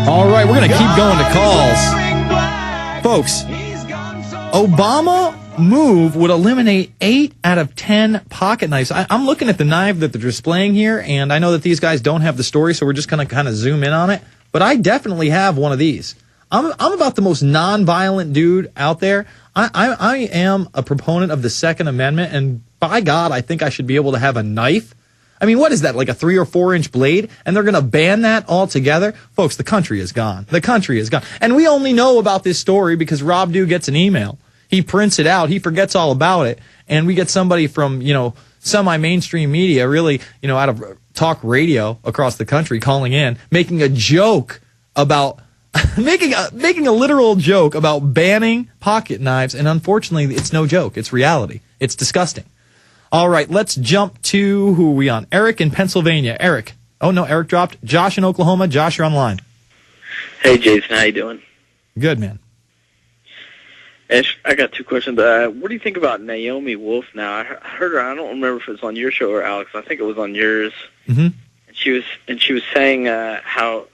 All right, we're going to keep going to calls. Folks, Obama move would eliminate 8 out of 10 pocket knives. I'm looking at the knife that they're displaying here, and I know that these guys don't have the story, so we're just going to kind of zoom in on it. But I definitely have one of these. I'm about the most non-violent dude out there. I am a proponent of the Second Amendment, and by God, I think I should be able to have a knife. I mean, what is that, like a 3 or 4 inch blade? And they're going to ban that altogether? Folks, the country is gone. The country is gone. And we only know about this story because Rob Dew gets an email. He prints it out. He forgets all about it. And we get somebody from, semi-mainstream media, really, out of talk radio across the country calling in, making a joke about making a literal joke about banning pocket knives. And unfortunately, it's no joke. It's reality. It's disgusting. All right, let's jump to, who are we on? Eric in Pennsylvania. Eric. Oh, no, Eric dropped. Josh in Oklahoma. Josh, you're on the line. Hey, Jason. How you doing? Good, man. I got 2 questions. What do you think about Naomi Wolf now? I heard her. I don't remember if it was on your show or Alex. I think it was on yours. Mm-hmm. And she was saying how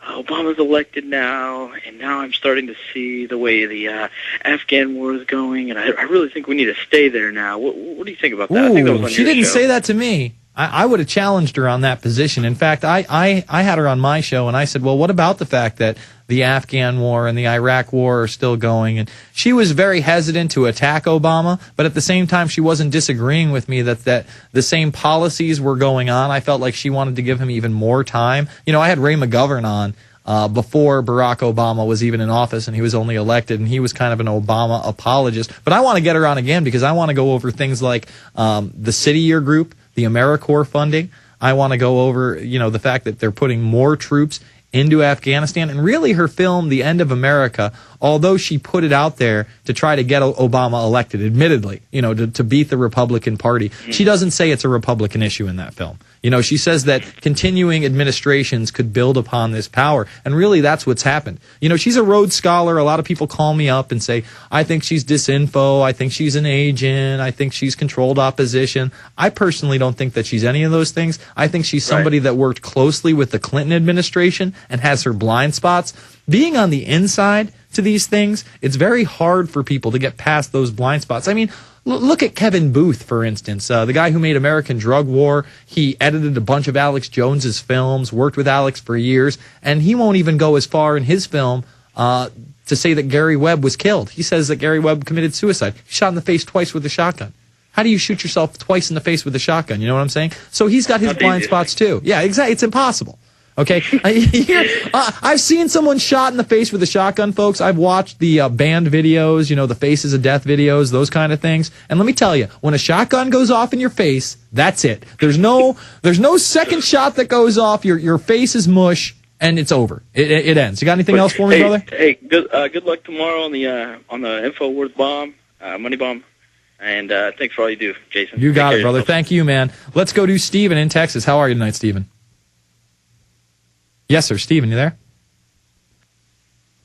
Obama's elected now, and now I'm starting to see the way the Afghan war is going, and I really think we need to stay there now. What do you think about that? Ooh, I think that was on she your didn't show. say that to me. I would have challenged her on that position. In fact, I had her on my show, and I said, well, what about the fact that the Afghan war and the Iraq war are still going? And she was very hesitant to attack Obama, but at the same time, she wasn't disagreeing with me that the same policies were going on. I felt like she wanted to give him even more time. I had Ray McGovern on before Barack Obama was even in office, and he was only elected, and he was kind of an Obama apologist. But I want to get her on again because I want to go over things like the City Year Group, the AmeriCorps funding. I want to go over, the fact that they're putting more troops into Afghanistan. And really her film, The End of America, although she put it out there to try to get Obama elected, admittedly, to beat the Republican Party, she doesn't say it's a Republican issue in that film. She says that continuing administrations could build upon this power. And really, that's what's happened. She's a Rhodes Scholar. A lot of people call me up and say, I think she's disinfo. I think she's an agent. I think she's controlled opposition. I personally don't think that she's any of those things. I think she's somebody that worked closely with the Clinton administration and has her blind spots. Being on the inside to these things, it's very hard for people to get past those blind spots. I mean, look at Kevin Booth, for instance, the guy who made American Drug War. He edited a bunch of Alex Jones's films, worked with Alex for years, and he won't even go as far in his film to say that Gary Webb was killed. He says that Gary Webb committed suicide. He shot in the face twice with a shotgun. How do you shoot yourself twice in the face with a shotgun? You know what I'm saying? So he's got his blind spots too. Yeah, exactly. It's impossible. Okay, I've seen someone shot in the face with a shotgun, folks. I've watched the banned videos, the Faces of Death videos, those kind of things. And let me tell you, when a shotgun goes off in your face, that's it. There's no second shot that goes off. Your face is mush, and it's over. It ends. You got anything else for me, brother? Hey, good luck tomorrow on the Infowars bomb, money bomb. And thanks for all you do, Jason. You got it, brother. Thank you, man. Let's go to Steven in Texas. How are you tonight, Steven? Yes, sir. Steven, you there?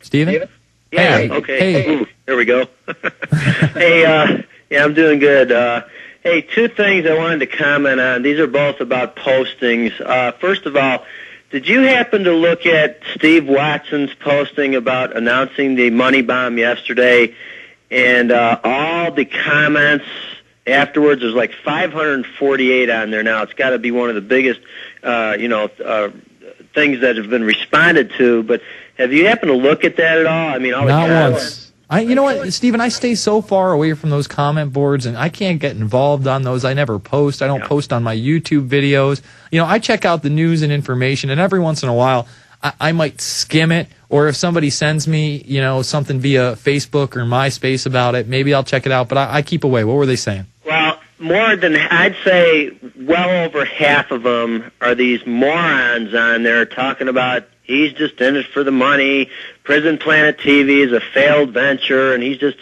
Steven? Yeah, hey, okay. Hey. Ooh, there we go. Hey, yeah, I'm doing good. Hey, 2 things I wanted to comment on. These are both about postings. First of all, did you happen to look at Steve Watson's posting about announcing the money bomb yesterday? And all the comments afterwards, there's like 548 on there now. It's got to be one of the biggest, things that have been responded to, but have you happened to look at that at all? I mean, not once. You know what, Stephen, I stay so far away from those comment boards, and I can't get involved on those. I never post. I don't post on my YouTube videos. I check out the news and information, and every once in a while, I might skim it, or if somebody sends me, something via Facebook or MySpace about it, maybe I'll check it out, but I keep away. What were they saying? Well, more than, I'd say well over half of them are these morons on there talking about he's just in it for the money, Prison Planet TV is a failed venture, and he's just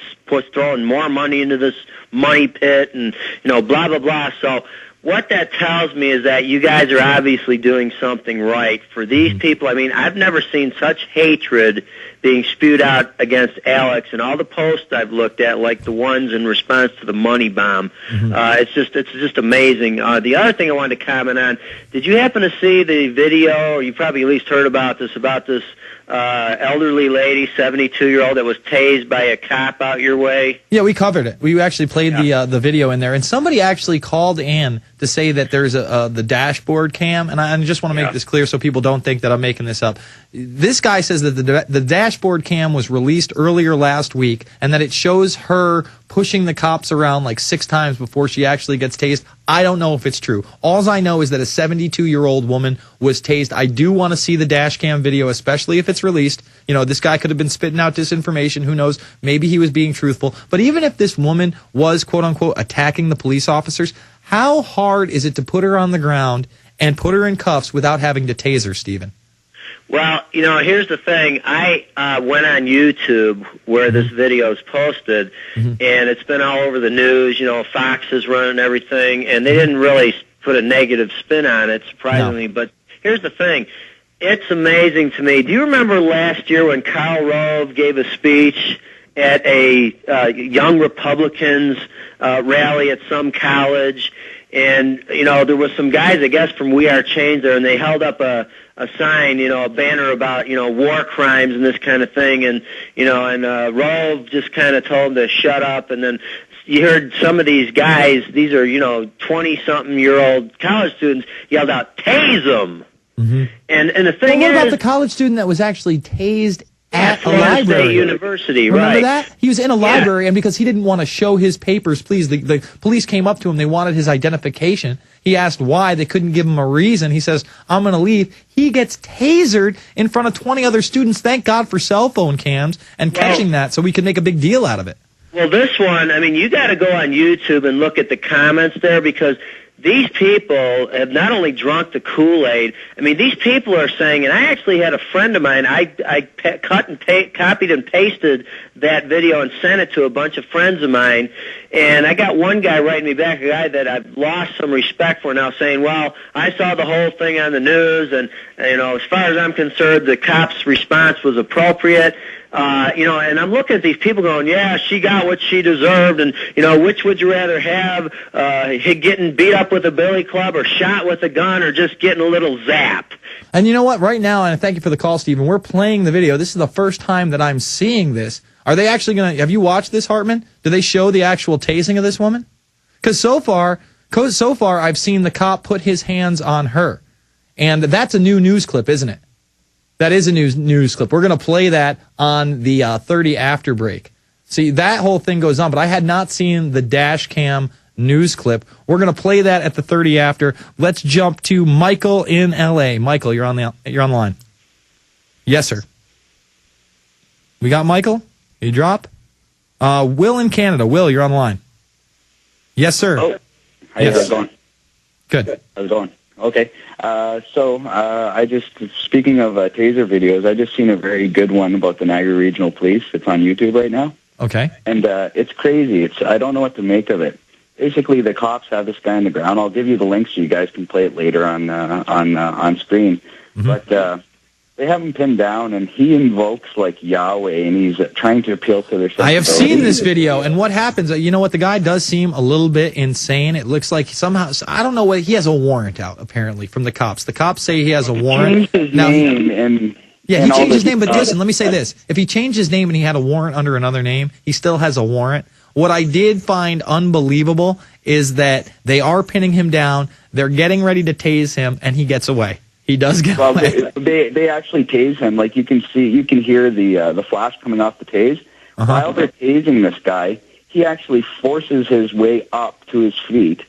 throwing more money into this money pit, and, blah, blah, blah. So what that tells me is that you guys are obviously doing something right for these people. I mean, I've never seen such hatred being spewed out against Alex, and all the posts I've looked at, like the ones in response to the money bomb. It's just amazing. The other thing I wanted to comment on, did you happen to see the video, or you probably at least heard about this elderly lady, 72-year-old, that was tased by a cop out your way? Yeah, we covered it. We actually played the video in there, and somebody actually called in to say that there's the dashboard cam, and I just want to make this clear so people don't think that I'm making this up. This guy says that the dashboard cam was released earlier last week, and that it shows her pushing the cops around like 6 times before she actually gets tased. I don't know if it's true. All I know is that a 72-year-old woman was tased. I do want to see the dash cam video, especially if it's released. You know, this guy could have been spitting out disinformation. Who knows? Maybe he was being truthful. But even if this woman was, quote-unquote, attacking the police officers, how hard is it to put her on the ground and put her in cuffs without having to tase her, Stephen? Well, you know, here's the thing. I went on YouTube where this video is posted, and it's been all over the news. You know, Fox is running everything, and they didn't really put a negative spin on it, surprisingly. No. But here's the thing. It's amazing to me. Do you remember last year when Karl Rove gave a speech at a Young Republicans rally at some college? And, you know, there was some guys, I guess, from We Are Change there, and they held up a sign, you know, a banner about, you know, war crimes and this kind of thing. And, you know, and Rove just kind of told them to shut up. And then you heard some of these guys, these are, you know, 20-something-year-old college students, yelled out, "Tase them." And the thing what about the college student that was actually tased at a library? State University, Remember that? He was in a library, and because he didn't want to show his papers, please, the police came up to him. They wanted his identification. He asked why. They couldn't give him a reason. He says, "I'm going to leave." He gets tasered in front of 20 other students. Thank God for cell phone cams and catching that so we could make a big deal out of it. Well, this one, I mean, you got to go on YouTube and look at the comments there, because these people have not only drunk the Kool-Aid. I mean, these people are saying, and I actually had a friend of mine, I copied and pasted that video and sent it to a bunch of friends of mine, and I got one guy writing me back, a guy that I've lost some respect for now, saying, well, I saw the whole thing on the news, and, you know, as far as I'm concerned, the cop's response was appropriate. You know, and I'm looking at these people going, yeah, she got what she deserved, and, you know, which would you rather have, getting beat up with a billy club or shot with a gun or just getting a little zap? And you know what? Right now, and thank you for the call, Stephen, we're playing the video. This is the first time that I'm seeing this. Are they actually going to, have you watched this, Hartman? Do they show the actual tasing of this woman? Because so far I've seen the cop put his hands on her. And that's a new news clip, isn't it? That is a news clip. We're going to play that on the 30 after break. See, that whole thing goes on, but I had not seen the dash cam news clip. We're going to play that at the 30 after. Let's jump to Michael in L.A. Michael, you're on the line. Yes, sir. We got Michael? You drop? Will in Canada. Will, you're on the line. Yes, sir. Oh, how's it going? Good. How's it going? Okay. I just, speaking of taser videos, I just seen a very good one about the Niagara Regional Police. It's on YouTube right now. Okay. And it's crazy. I don't know what to make of it. Basically, the cops have this guy on the ground. I'll give you the link so you guys can play it later on screen. But they have him pinned down, and he invokes, like, Yahweh, and he's trying to appeal to their sensibility. I have seen this video, and what happens, you know what, the guy does seem a little bit insane. It looks like somehow, I don't know what, he has a warrant out, apparently, from the cops. The cops say he has a warrant. He changed his name, he changed his name, but listen, let me say this. If he changed his name and he had a warrant under another name, he still has a warrant. What I did find unbelievable is that they are pinning him down, they're getting ready to tase him, and he gets away. He does get away. They actually tase him. Like, you can hear the flash coming off the tase. While they're tasing this guy, he actually forces his way up to his feet,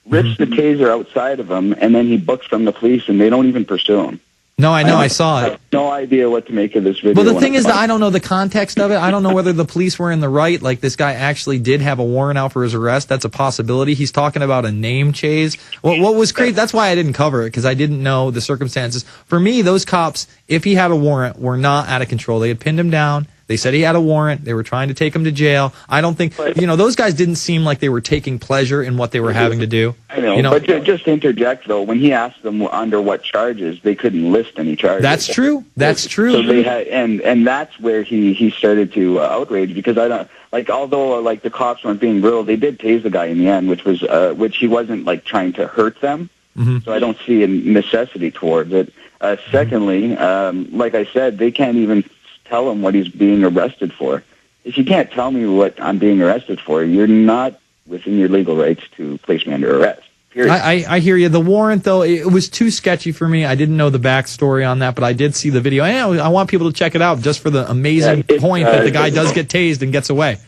rips the taser outside of him, and then he books from the police, and they don't even pursue him. No, I know. I saw it. I have no idea what to make of this video. Well, the thing is that I don't know the context of it. I don't know whether the police were in the right. Like, this guy actually did have a warrant out for his arrest. That's a possibility. He's talking about a name chase. What was crazy, that's why I didn't cover it, because I didn't know the circumstances. For me, those cops, if he had a warrant, were not out of control. They had pinned him down. They said he had a warrant. They were trying to take him to jail. I don't think, those guys didn't seem like they were taking pleasure in what they were having to do. I know, but just to interject, though, when he asked them under what charges, they couldn't list any charges. That's true. That's true. So they had, and that's where he started to outrage, because although the cops weren't being brutal, they did tase the guy in the end, which he wasn't trying to hurt them. Mm-hmm. So I don't see a necessity towards it. Secondly, like I said, they can't even tell him what he's being arrested for. If you can't tell me what I'm being arrested for, you're not within your legal rights to place me under arrest. Period. I hear you. The warrant, though, it was too sketchy for me. I didn't know the backstory on that, but I did see the video. And I want people to check it out just for the amazing point that the guy does get tased and gets away.